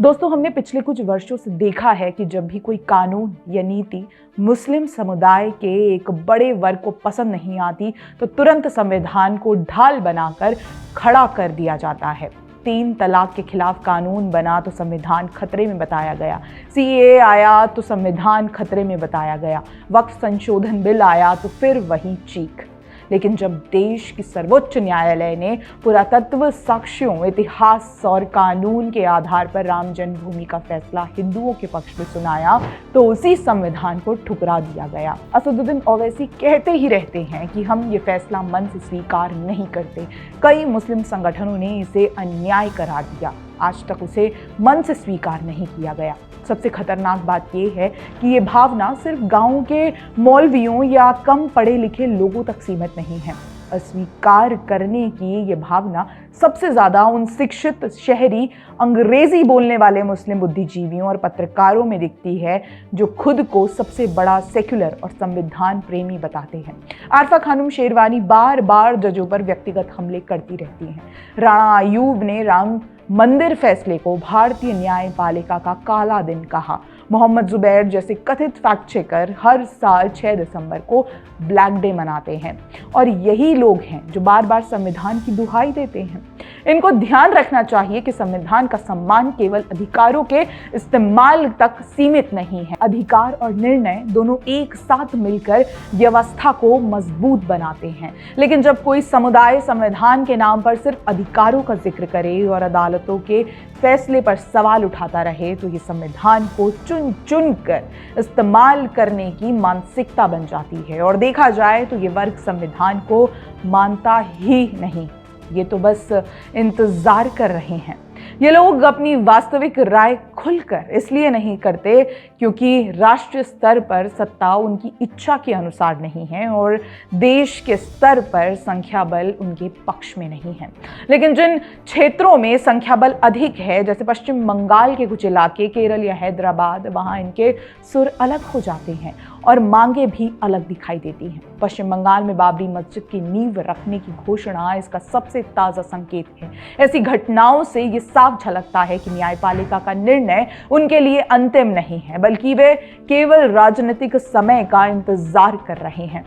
दोस्तों, हमने पिछले कुछ वर्षों से देखा है कि जब भी कोई कानून या नीति मुस्लिम समुदाय के एक बड़े वर्ग को पसंद नहीं आती तो तुरंत संविधान को ढाल बनाकर खड़ा कर दिया जाता है। 3 तलाक के खिलाफ कानून बना तो संविधान खतरे में बताया गया, सीएए आया तो संविधान खतरे में बताया गया, वक्फ संशोधन बिल आया तो फिर वही चीख। लेकिन जब देश की सर्वोच्च न्यायालय ने पुरातत्व, साक्ष्यों, इतिहास और कानून के आधार पर राम जन्मभूमि का फैसला हिंदुओं के पक्ष में सुनाया तो उसी संविधान को ठुकरा दिया गया। असदुद्दीन ओवैसी कहते ही रहते हैं कि हम ये फैसला मन से स्वीकार नहीं करते। कई मुस्लिम संगठनों ने इसे अन्याय करार दिया, आज तक उसे मन से स्वीकार नहीं किया गया। सबसे खतरनाक बात यह है कि ये भावना सिर्फ गांव के मौलवियों या कम पढ़े लिखे लोगों तक सीमित नहीं है। अस्वीकार करने की ये भावना सबसे ज्यादा उन शिक्षित शहरी अंग्रेजी बोलने वाले मुस्लिम बुद्धिजीवियों और पत्रकारों में दिखती है जो खुद को सबसे बड़ा सेक्युलर और संविधान प्रेमी बताते हैं। आरफा खानम शेरवानी बार बार जजों पर व्यक्तिगत हमले करती रहती हैं। राणा अयूब ने राम मंदिर फैसले को भारतीय न्यायपालिका का काला दिन कहा। मोहम्मद जुबैर जैसे कथित फैक्ट चेकर हर साल 6 दिसंबर को ब्लैक डे मनाते हैं और यही लोग हैं जो बार बार संविधान की दुहाई देते हैं। इनको ध्यान रखना चाहिए कि संविधान का सम्मान केवल अधिकारों के इस्तेमाल तक सीमित नहीं है। अधिकार और निर्णय दोनों एक साथ मिलकर व्यवस्था को मजबूत बनाते हैं। लेकिन जब कोई समुदाय संविधान के नाम पर सिर्फ अधिकारों का जिक्र करे और अदालतों के फैसले पर सवाल उठाता रहे तो ये संविधान को चुन चुन कर इस्तेमाल करने की मानसिकता बन जाती है। और देखा जाए तो ये वर्ग संविधान को मानता ही नहीं, ये तो बस इंतजार कर रहे हैं। ये लोग अपनी वास्तविक राय खुलकर इसलिए नहीं करते क्योंकि राष्ट्रीय स्तर पर सत्ता उनकी इच्छा के अनुसार नहीं है और देश के स्तर पर संख्या बल उनके पक्ष में नहीं है। लेकिन जिन क्षेत्रों में संख्या बल अधिक है, जैसे पश्चिम बंगाल के कुछ इलाके, केरल या हैदराबाद, वहाँ इनके सुर अलग हो जाते हैं और मांगे भी अलग दिखाई देती हैं। पश्चिम बंगाल में बाबरी मस्जिद की नींव रखने की घोषणा इसका सबसे ताज़ा संकेत है। ऐसी घटनाओं से ये साफ झलकता है कि न्यायपालिका का निर्णय उनके लिए अंतिम नहीं है, बल्कि वे केवल राजनीतिक समय का इंतजार कर रहे हैं।